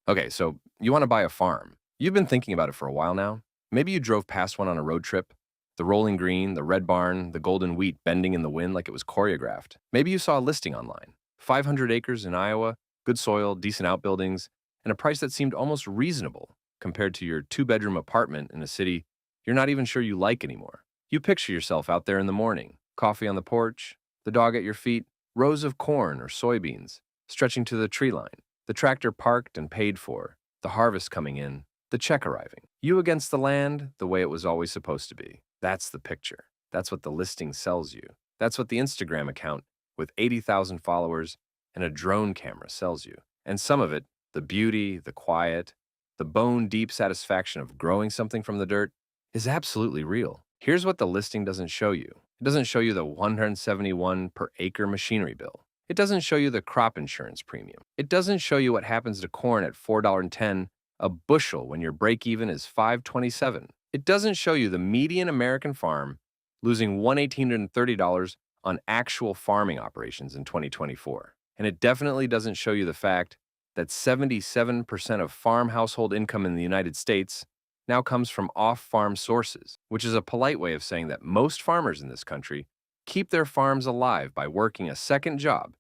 Okay, so you want to buy a farm. You've been thinking about it for a while now. Maybe you drove past one on a road trip. The rolling green, the red barn, the golden wheat bending in the wind like it was choreographed. Maybe you saw a listing online. 500 acres in Iowa, good soil, decent outbuildings, and a price that seemed almost reasonable compared to your two-bedroom apartment in a city you're not even sure you like anymore. You picture yourself out there in the morning, coffee on the porch, the dog at your feet, rows of corn or soybeans stretching to the tree line. The tractor parked and paid for, the harvest coming in, the check arriving. You against the land the way it was always supposed to be. That's the picture. That's what the listing sells you. That's what the Instagram account with 80,000 followers and a drone camera sells you. And some of it, the beauty, the quiet, the bone-deep satisfaction of growing something from the dirt, is absolutely real. Here's what the listing doesn't show you. It doesn't show you the 171 per acre machinery bill. It doesn't show you the crop insurance premium. It doesn't show you what happens to corn at $4.10 a bushel when your break-even is $5.27. It doesn't show you the median American farm losing $1,830 on actual farming operations in 2024. And it definitely doesn't show you the fact that 77% of farm household income in the United States now comes from off-farm sources, which is a polite way of saying that most farmers in this country keep their farms alive by working a second job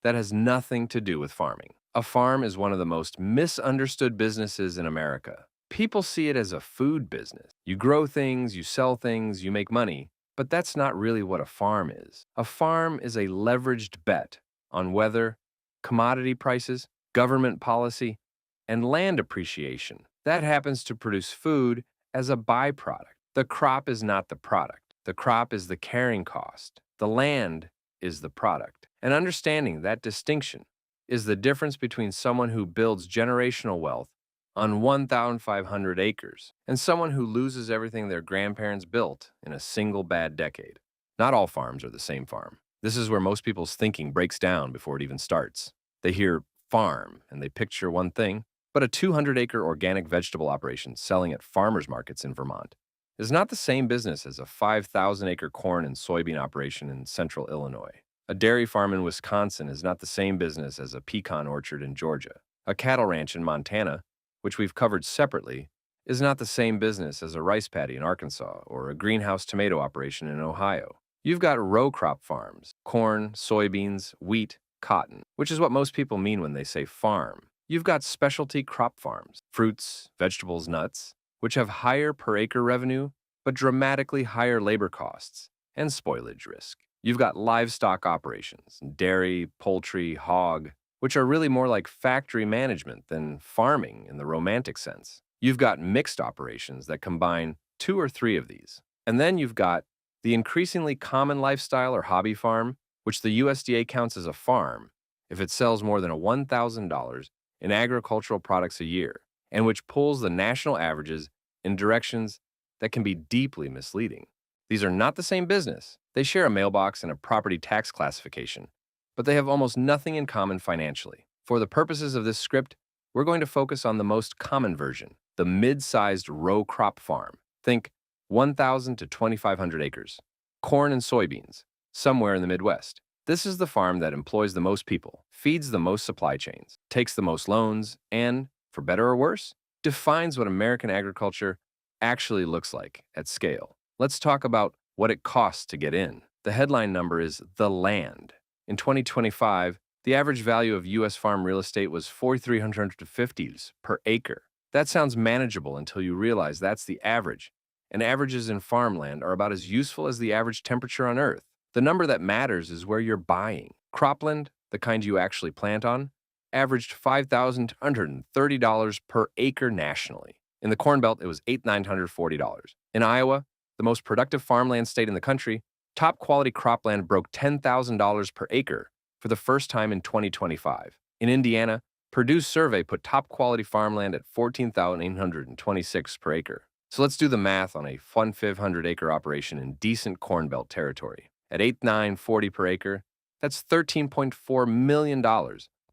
that has nothing to do with farming. A farm is one of the most misunderstood businesses in America. People see it as a food business. You grow things, you sell things, you make money, but that's not really what a farm is. A farm is a leveraged bet on weather, commodity prices, government policy, and land appreciation. That happens to produce food as a byproduct. The crop is not the product. The crop is the carrying cost. The land is the product. And understanding that distinction is the difference between someone who builds generational wealth on 1,500 acres and someone who loses everything their grandparents built in a single bad decade. Not all farms are the same farm. This is where most people's thinking breaks down before it even starts. They hear farm and they picture one thing, but a 200-acre organic vegetable operation selling at farmers markets in Vermont is not the same business as a 5,000-acre corn and soybean operation in central Illinois. A dairy farm in Wisconsin is not the same business as a pecan orchard in Georgia. A cattle ranch in Montana, which we've covered separately, is not the same business as a rice paddy in Arkansas or a greenhouse tomato operation in Ohio. You've got row crop farms, corn, soybeans, wheat, cotton, which is what most people mean when they say farm. You've got specialty crop farms, fruits, vegetables, nuts, which have higher per acre revenue, but dramatically higher labor costs and spoilage risk. You've got livestock operations, dairy, poultry, hog, which are really more like factory management than farming in the romantic sense. You've got mixed operations that combine two or three of these. And then you've got the increasingly common lifestyle or hobby farm, which the USDA counts as a farm if it sells more than $1,000 in agricultural products a year, and which pulls the national averages in directions that can be deeply misleading. These are not the same business. They share a mailbox and a property tax classification, but they have almost nothing in common financially. For the purposes of this script, we're going to focus on the most common version, the mid-sized row crop farm. Think 1,000 to 2,500 acres, corn and soybeans, somewhere in the Midwest. This is the farm that employs the most people, feeds the most supply chains, takes the most loans, and, for better or worse, defines what American agriculture actually looks like at scale. Let's talk about what it costs to get in. The headline number is the land. In 2025, the average value of U.S. farm real estate was $4,350 per acre. That sounds manageable until you realize that's the average, and averages in farmland are about as useful as the average temperature on Earth. The number that matters is where you're buying. Cropland, the kind you actually plant on, averaged $5,230 per acre nationally. In the Corn Belt, it was $8,940. In Iowa, the most productive farmland state in the country, top-quality cropland broke $10,000 per acre for the first time in 2025. In Indiana, Purdue's survey put top-quality farmland at $14,826 per acre. So let's do the math on a 1,500-acre operation in decent Corn Belt territory. At $8,940 per acre, that's $13.4 million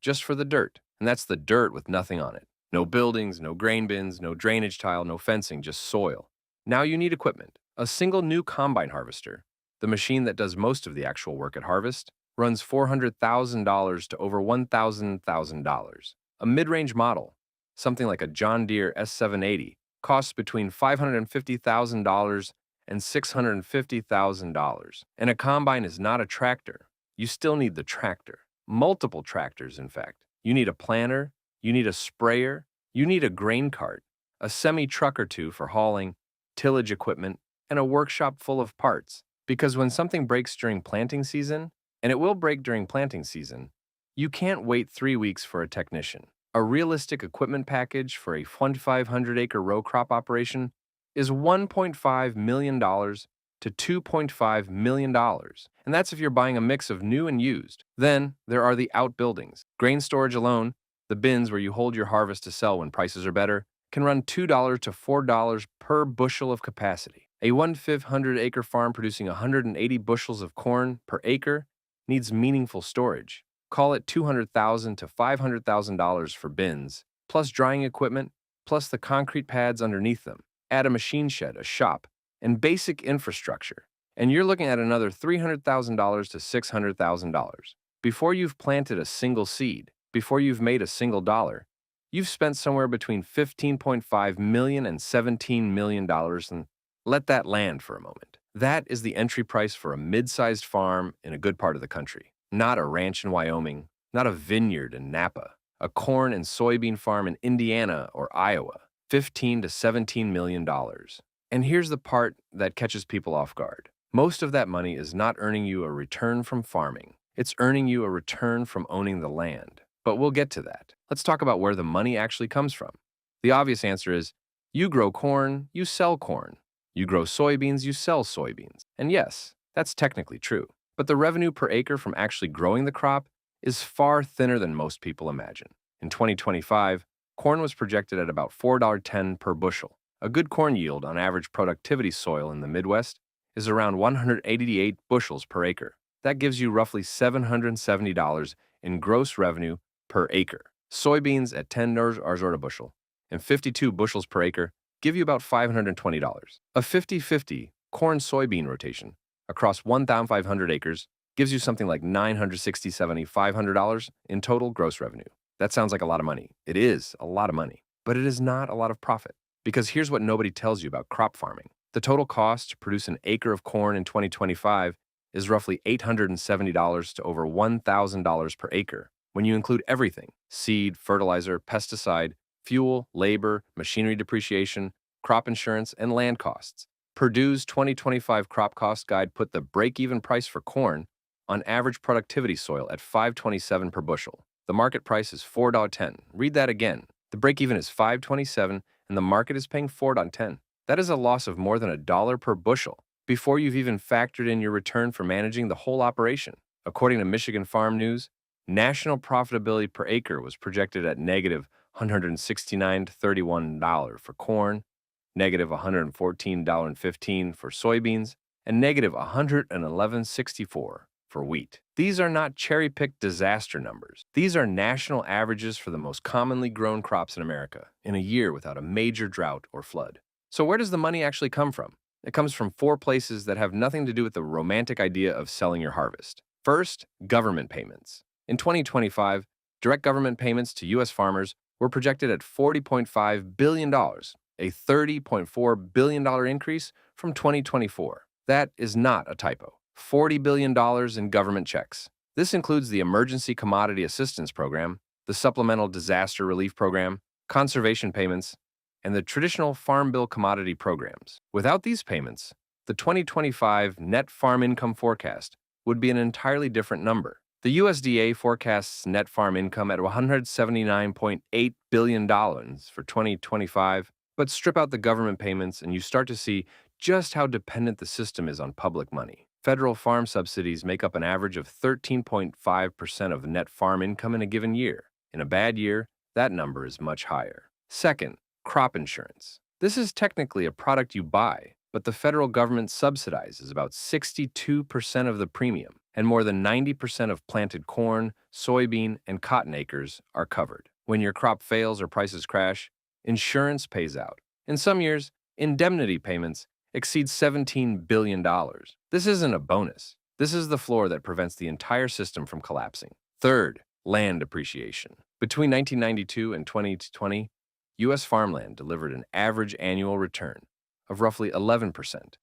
just for the dirt. And that's the dirt with nothing on it. No buildings, no grain bins, no drainage tile, no fencing, just soil. Now you need equipment. A single new combine harvester, the machine that does most of the actual work at harvest, runs $400,000 to over $1,000. A mid-range model, Something like a John Deere S780 costs between $550,000 and $650,000. And a combine is not a tractor. You still need the tractor. Multiple tractors, in fact. You need a planter, you need a sprayer, you need a grain cart, a semi-truck or two for hauling, tillage equipment, and a workshop full of parts. Because when something breaks during planting season, and it will break during planting season, you can't wait 3 weeks for a technician. A realistic equipment package for a 2,500-acre row crop operation is $1.5 million to $2.5 million. And that's if you're buying a mix of new and used. Then there are the outbuildings. Grain storage alone, the bins where you hold your harvest to sell when prices are better, can run $2 to $4 per bushel of capacity. A 1,500-acre farm producing 180 bushels of corn per acre needs meaningful storage. Call it $200,000 to $500,000 for bins, plus drying equipment, plus the concrete pads underneath them. Add a machine shed, a shop, and basic infrastructure, and you're looking at another $300,000 to $600,000. Before you've planted a single seed, before you've made a single dollar, you've spent somewhere between $15.5 million and $17 million, and let that land for a moment. That is the entry price for a mid-sized farm in a good part of the country. Not a ranch in Wyoming, not a vineyard in Napa, a corn and soybean farm in Indiana or Iowa, $15 to $17 million. And here's the part that catches people off guard. Most of that money is not earning you a return from farming. It's earning you a return from owning the land. But we'll get to that. Let's talk about where the money actually comes from. The obvious answer is, you grow corn, you sell corn. You grow soybeans, you sell soybeans. And yes, that's technically true. But the revenue per acre from actually growing the crop is far thinner than most people imagine. In 2025, corn was projected at about $4.10 per bushel. A good corn yield on average productivity soil in the Midwest is around 188 bushels per acre. That gives you roughly $770 in gross revenue per acre. Soybeans at 10 nors a bushel and 52 bushels per acre give you about $520. A 50-50 corn-soybean rotation across 1,500 acres gives you something like $500 in total gross revenue. That sounds like a lot of money. It is a lot of money, but it is not a lot of profit. Because here's what nobody tells you about crop farming. The total cost to produce an acre of corn in 2025 is roughly $870 to over $1,000 per acre when you include everything: seed, fertilizer, pesticide, fuel, labor, machinery depreciation, crop insurance, and land costs. Purdue's 2025 crop cost guide put the break-even price for corn on average productivity soil at $5.27 per bushel. The market price is $4.10. Read that again. The break-even is $5.27 and the market is paying $4.10. That is a loss of more than $1 per bushel before you've even factored in your return for managing the whole operation. According to Michigan Farm News, national profitability per acre was projected at negative $169 to $31 for corn, negative $114.15 for soybeans, and negative $111.64 for wheat. These are not cherry-picked disaster numbers. These are national averages for the most commonly grown crops in America in a year without a major drought or flood. So where does the money actually come from? It comes from 4 places that have nothing to do with the romantic idea of selling your harvest. First, government payments. In 2025, direct government payments to U.S. farmers were projected at $40.5 billion, a $30.4 billion increase from 2024. That is not a typo. $40 billion in government checks. This includes the Emergency Commodity Assistance Program, the Supplemental Disaster Relief Program, conservation payments, and the traditional Farm Bill commodity programs. Without these payments, the 2025 net farm income forecast would be an entirely different number. The USDA forecasts net farm income at $179.8 billion for 2025, but strip out the government payments and you start to see just how dependent the system is on public money. Federal farm subsidies make up an average of 13.5% of net farm income in a given year. In a bad year, that number is much higher. Second, crop insurance. This is technically a product you buy, but the federal government subsidizes about 62% of the premium, and more than 90% of planted corn, soybean, and cotton acres are covered. When your crop fails or prices crash, insurance pays out. In some years, indemnity payments exceed $17 billion. This isn't a bonus. This is the floor that prevents the entire system from collapsing. Third, land appreciation. Between 1992 and 2020, U.S. farmland delivered an average annual return of roughly 11%,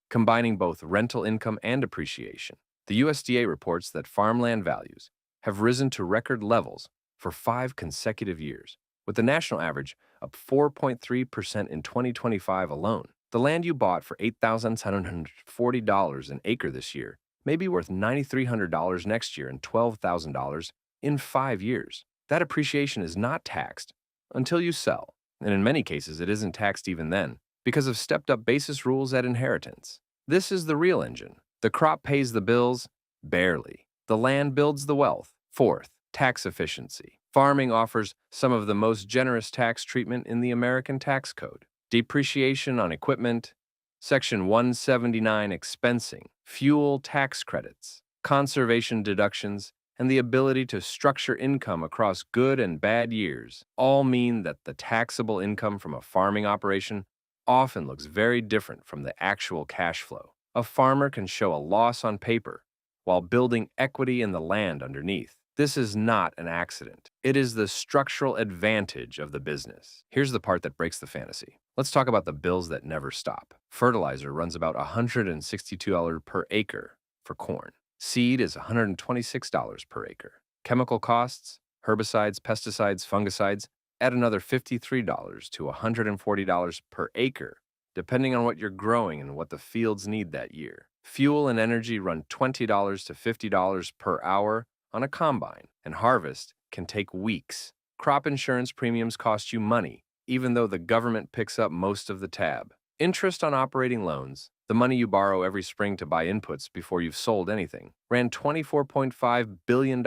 combining both rental income and appreciation. The USDA reports that farmland values have risen to record levels for 5 consecutive years, with the national average up 4.3% in 2025 alone. The land you bought for $8,740 an acre this year may be worth $9,300 next year and $12,000 in 5 years. That appreciation is not taxed until you sell, and in many cases it isn't taxed even then because of stepped-up basis rules at inheritance. This is the real engine. The crop pays the bills, barely. The land builds the wealth. Fourth, tax efficiency. Farming offers some of the most generous tax treatment in the American tax code. Depreciation on equipment, Section 179 expensing, fuel tax credits, conservation deductions, and the ability to structure income across good and bad years all mean that the taxable income from a farming operation often looks very different from the actual cash flow. A farmer can show a loss on paper while building equity in the land underneath. This is not an accident. It is the structural advantage of the business. Here's the part that breaks the fantasy. Let's talk about the bills that never stop. Fertilizer runs about $162 per acre for corn. Seed is $126 per acre. Chemical costs, herbicides, pesticides, fungicides, add another $53 to $140 per acre, depending on what you're growing and what the fields need that year. Fuel and energy run $20 to $50 per hour on a combine, and harvest can take weeks. Crop insurance premiums cost you money, even though the government picks up most of the tab. Interest on operating loans, the money you borrow every spring to buy inputs before you've sold anything, ran $24.5 billion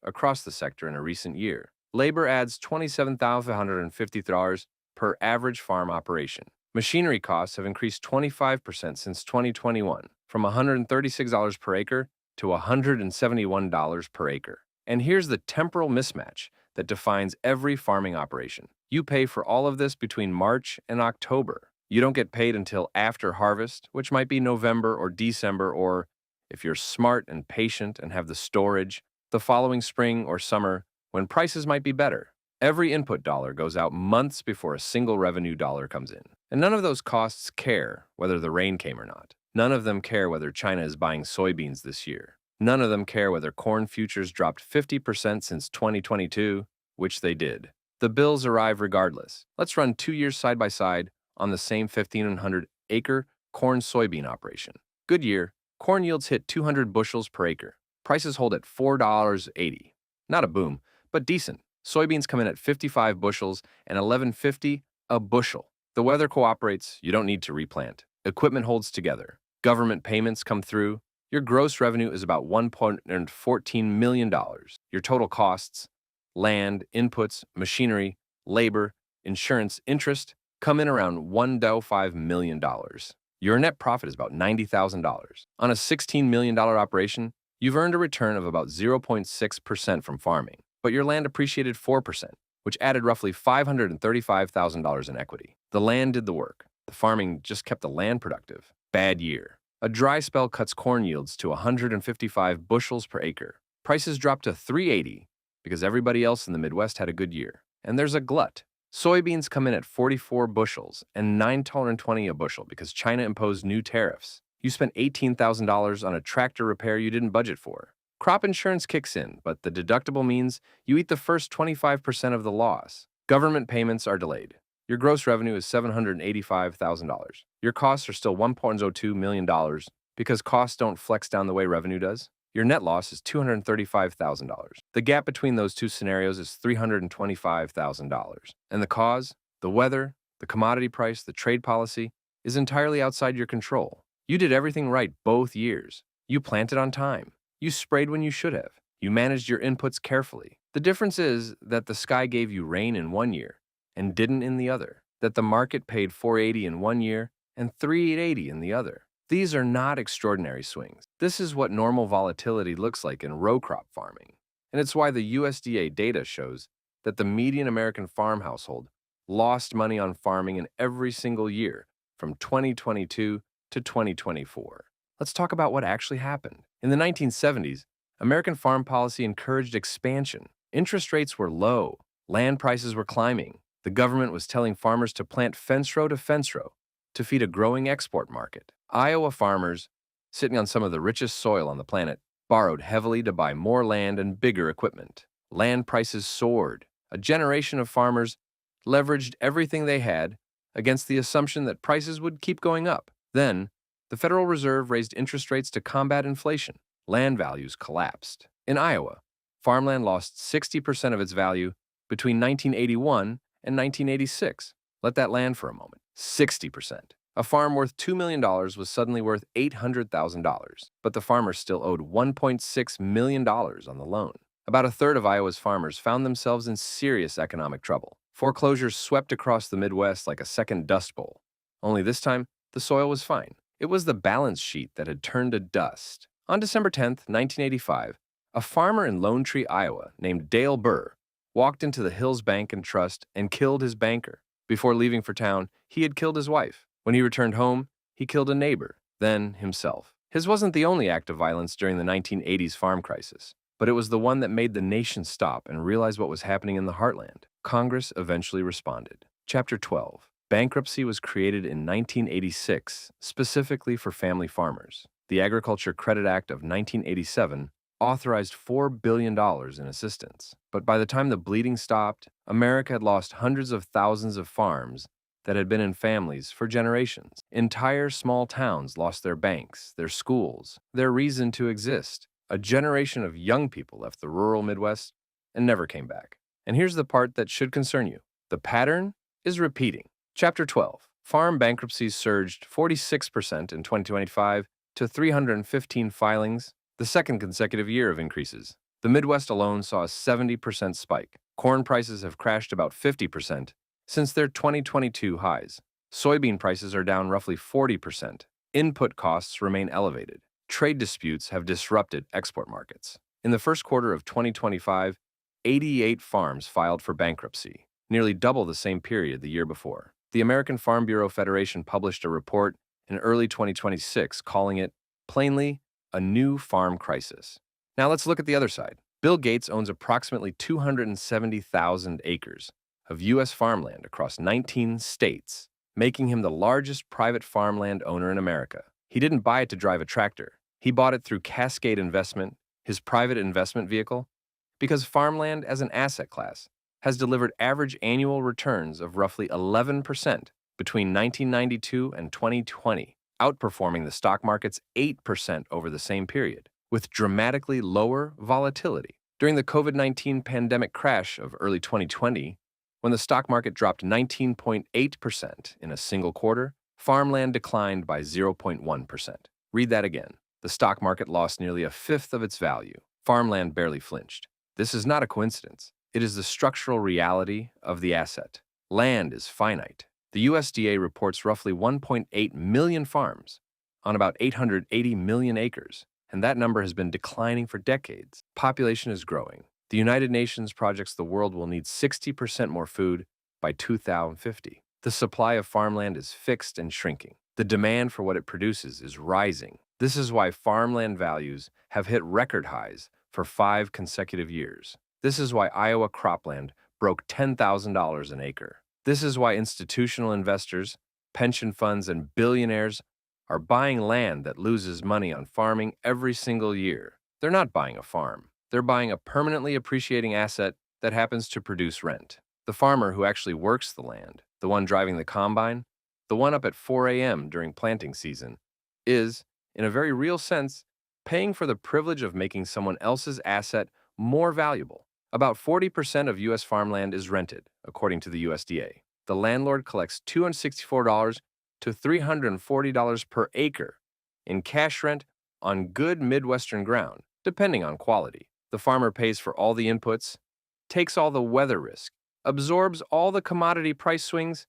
across the sector in a recent year. Labor adds $27,550 per average farm operation. Machinery costs have increased 25% since 2021, from $136 per acre to $171 per acre. And here's the temporal mismatch that defines every farming operation. You pay for all of this between March and October. You don't get paid until after harvest, which might be November or December, or, if you're smart and patient and have the storage, the following spring or summer when prices might be better. Every input dollar goes out months before a single revenue dollar comes in. And none of those costs care whether the rain came or not. None of them care whether China is buying soybeans this year. None of them care whether corn futures dropped 50% since 2022, which they did. The bills arrive regardless. Let's run 2 years side by side on the same 1,500-acre corn-soybean operation. Good year, corn yields hit 200 bushels per acre. Prices hold at $4.80. Not a boom, but decent. Soybeans come in at 55 bushels and $11.50 a bushel. The weather cooperates, you don't need to replant. Equipment holds together. Government payments come through. Your gross revenue is about $1.14 million. Your total costs, land, inputs, machinery, labor, insurance, interest, come in around $1.5 million. Your net profit is about $90,000. On a $16 million operation, you've earned a return of about 0.6% from farming, but your land appreciated 4%, which added roughly $535,000 in equity. The land did the work. The farming just kept the land productive. Bad year. A dry spell cuts corn yields to 155 bushels per acre. Prices dropped to $3.80 because everybody else in the Midwest had a good year. And there's a glut. Soybeans come in at 44 bushels and $9.20 a bushel because China imposed new tariffs. You spent $18,000 on a tractor repair you didn't budget for. Crop insurance kicks in, but the deductible means you eat the first 25% of the loss. Government payments are delayed. Your gross revenue is $785,000. Your costs are still $1.02 million because costs don't flex down the way revenue does. Your net loss is $235,000. The gap between those two scenarios is $325,000. And the cause, the weather, the commodity price, the trade policy, is entirely outside your control. You did everything right both years. You planted on time. You sprayed when you should have. You managed your inputs carefully. The difference is that the sky gave you rain in one year and didn't in the other. That the market paid $4.80 in one year and $3.80 in the other. These are not extraordinary swings. This is what normal volatility looks like in row crop farming. And it's why the USDA data shows that the median American farm household lost money on farming in every single year from 2022 to 2024. Let's talk about what actually happened. In the 1970s, American farm policy encouraged expansion. Interest rates were low. Land prices were climbing. The government was telling farmers to plant fence row to fence row to feed a growing export market. Iowa farmers, sitting on some of the richest soil on the planet, borrowed heavily to buy more land and bigger equipment. Land prices soared. A generation of farmers leveraged everything they had against the assumption that prices would keep going up. Then, the Federal Reserve raised interest rates to combat inflation. Land values collapsed. In Iowa, farmland lost 60% of its value between 1981 and 1986. Let that land for a moment. 60%. A farm worth $2 million was suddenly worth $800,000, but the farmer still owed $1.6 million on the loan. About a third of Iowa's farmers found themselves in serious economic trouble. Foreclosures swept across the Midwest like a second Dust Bowl. Only this time, the soil was fine. It was the balance sheet that had turned to dust. On December 10, 1985, a farmer in Lone Tree, Iowa, named Dale Burr, walked into the Hills Bank and Trust and killed his banker. Before leaving for town, he had killed his wife. When he returned home, he killed a neighbor, then himself. His wasn't the only act of violence during the 1980s farm crisis, but it was the one that made the nation stop and realize what was happening in the heartland. Congress eventually responded. Chapter 12. Bankruptcy was created in 1986 specifically for family farmers. The Agriculture Credit Act of 1987 authorized $4 billion in assistance. But by the time the bleeding stopped, America had lost hundreds of thousands of farms that had been in families for generations. Entire small towns lost their banks, their schools, their reason to exist. A generation of young people left the rural Midwest and never came back. And here's the part that should concern you. The pattern is repeating. Chapter 12. Farm bankruptcies surged 46% in 2025 to 315 filings, the second consecutive year of increases. The Midwest alone saw a 70% spike. Corn prices have crashed about 50% since their 2022 highs. Soybean prices are down roughly 40%. Input costs remain elevated. Trade disputes have disrupted export markets. In the first quarter of 2025, 88 farms filed for bankruptcy, nearly double the same period the year before. The American Farm Bureau Federation published a report in early 2026 calling it, plainly, a new farm crisis. Now let's look at the other side. Bill Gates owns approximately 270,000 acres of U.S. farmland across 19 states, making him the largest private farmland owner in America. He didn't buy it to drive a tractor. He bought it through Cascade Investment, his private investment vehicle, because farmland as an asset class has delivered average annual returns of roughly 11% between 1992 and 2020, outperforming the stock market's 8% over the same period, with dramatically lower volatility. During the COVID-19 pandemic crash of early 2020, when the stock market dropped 19.8% in a single quarter, farmland declined by 0.1%. Read that again. The stock market lost nearly a fifth of its value. Farmland barely flinched. This is not a coincidence. It is the structural reality of the asset. Land is finite. The USDA reports roughly 1.8 million farms on about 880 million acres, and that number has been declining for decades. Population is growing. The United Nations projects the world will need 60% more food by 2050. The supply of farmland is fixed and shrinking. The demand for what it produces is rising. This is why farmland values have hit record highs for 5 consecutive years. This is why Iowa cropland broke $10,000 an acre. This is why institutional investors, pension funds, and billionaires are buying land that loses money on farming every single year. They're not buying a farm. They're buying a permanently appreciating asset that happens to produce rent. The farmer who actually works the land, the one driving the combine, the one up at 4 a.m. during planting season, is, in a very real sense, paying for the privilege of making someone else's asset more valuable. About 40% of U.S. farmland is rented, according to the USDA. The landlord collects $264 to $340 per acre in cash rent on good Midwestern ground, depending on quality. The farmer pays for all the inputs, takes all the weather risk, absorbs all the commodity price swings,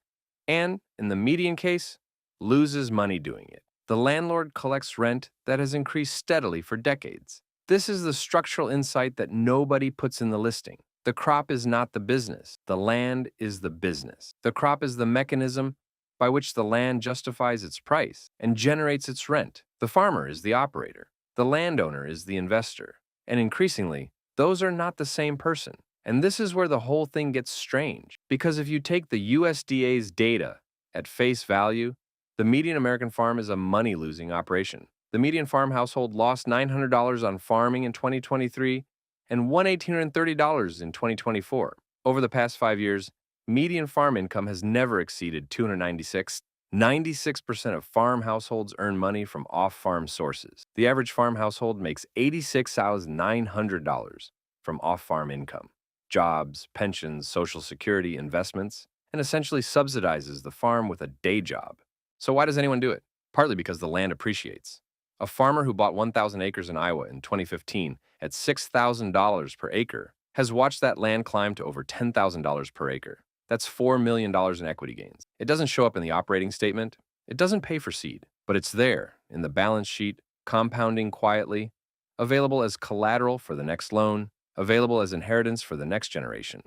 and, in the median case, loses money doing it. The landlord collects rent that has increased steadily for decades. This is the structural insight that nobody puts in the listing. The crop is not the business. The land is the business. The crop is the mechanism by which the land justifies its price and generates its rent. The farmer is the operator. The landowner is the investor. And increasingly, those are not the same person. And this is where the whole thing gets strange. Because if you take the USDA's data at face value, the median American farm is a money-losing operation. The median farm household lost $900 on farming in 2023 and won $1,830 in 2024. Over the past 5 years, median farm income has never exceeded $296. 96% of farm households earn money from off-farm sources. The average farm household makes $86,900 from off-farm income, jobs, pensions, social security, investments, and essentially subsidizes the farm with a day job. So why does anyone do it? Partly because the land appreciates. A farmer who bought 1,000 acres in Iowa in 2015 at $6,000 per acre has watched that land climb to over $10,000 per acre. That's $4 million in equity gains. It doesn't show up in the operating statement. It doesn't pay for seed, but it's there in the balance sheet, compounding quietly, available as collateral for the next loan, available as inheritance for the next generation,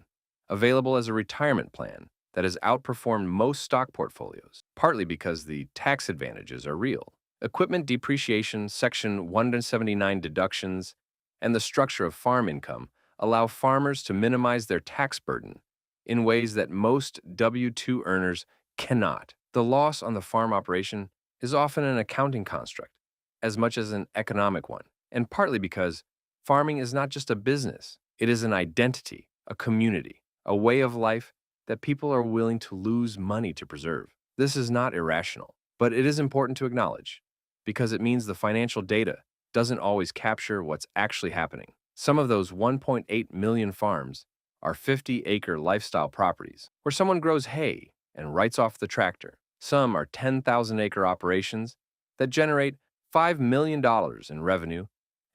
available as a retirement plan that has outperformed most stock portfolios, partly because the tax advantages are real. Equipment depreciation, Section 179 deductions, and the structure of farm income allow farmers to minimize their tax burden in ways that most W-2 earners cannot. The loss on the farm operation is often an accounting construct, as much as an economic one, and partly because farming is not just a business, it is an identity, a community, a way of life that people are willing to lose money to preserve. This is not irrational, but it is important to acknowledge, because it means the financial data doesn't always capture what's actually happening. Some of those 1.8 million farms are 50-acre lifestyle properties where someone grows hay and writes off the tractor. Some are 10,000-acre operations that generate $5 million in revenue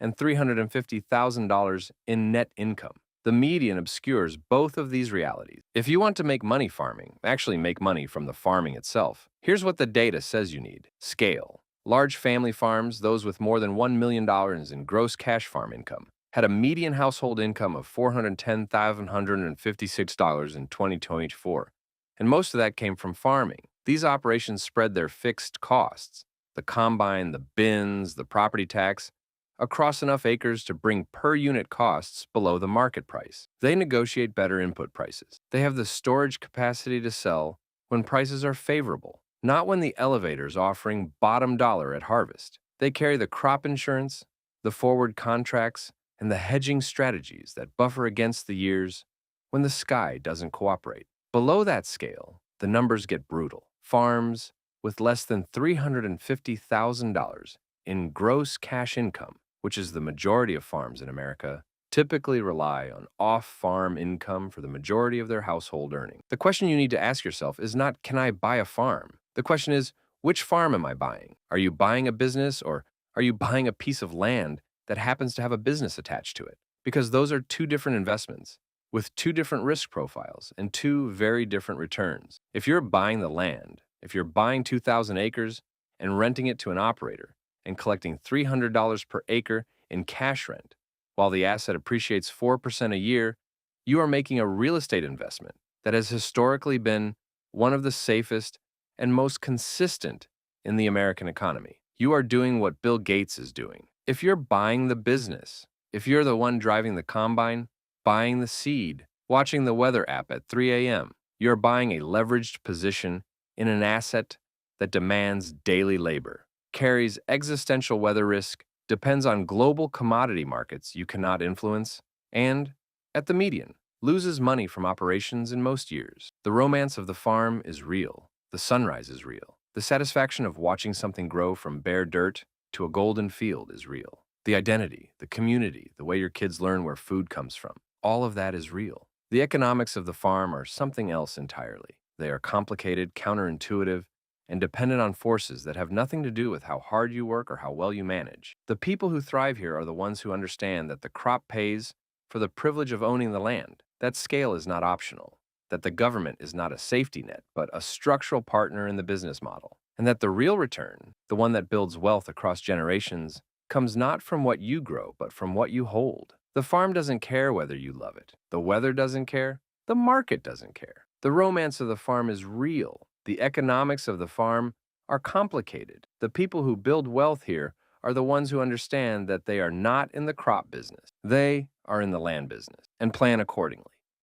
and $350,000 in net income. The median obscures both of these realities. If you want to make money farming, actually make money from the farming itself, here's what the data says you need. Scale. Large family farms, those with more than $1 million in gross cash farm income, had a median household income of $410,756 in 2024, and most of that came from farming. These operations spread their fixed costs, the combine, the bins, the property tax, across enough acres to bring per-unit costs below the market price. They negotiate better input prices. They have the storage capacity to sell when prices are favorable, not when the elevator's offering bottom dollar at harvest. They carry the crop insurance, the forward contracts, and the hedging strategies that buffer against the years when the sky doesn't cooperate. Below that scale, the numbers get brutal. Farms with less than $350,000 in gross cash income, which is the majority of farms in America, typically rely on off-farm income for the majority of their household earnings. The question you need to ask yourself is not, can I buy a farm? The question is, which farm am I buying? Are you buying a business, or are you buying a piece of land that happens to have a business attached to it? Because those are two different investments with two different risk profiles and two very different returns. If you're buying the land, if you're buying 2,000 acres and renting it to an operator and collecting $300 per acre in cash rent, while the asset appreciates 4% a year, you are making a real estate investment that has historically been one of the safest and most consistent in the American economy. You are doing what Bill Gates is doing. If you're buying the business, if you're the one driving the combine, buying the seed, watching the weather app at 3 a.m., you're buying a leveraged position in an asset that demands daily labor, carries existential weather risk, depends on global commodity markets you cannot influence, and, at the median, loses money from operations in most years. The romance of the farm is real. The sunrise is real. The satisfaction of watching something grow from bare dirt to a golden field is real. The identity, the community, the way your kids learn where food comes from, all of that is real. The economics of the farm are something else entirely. They are complicated, counterintuitive, and dependent on forces that have nothing to do with how hard you work or how well you manage. The people who thrive here are the ones who understand that the crop pays for the privilege of owning the land, that scale is not optional, that the government is not a safety net, but a structural partner in the business model, and that the real return, the one that builds wealth across generations, comes not from what you grow, but from what you hold. The farm doesn't care whether you love it. The weather doesn't care. The market doesn't care. The romance of the farm is real. The economics of the farm are complicated. The people who build wealth here are the ones who understand that they are not in the crop business. They are in the land business. and plan accordingly.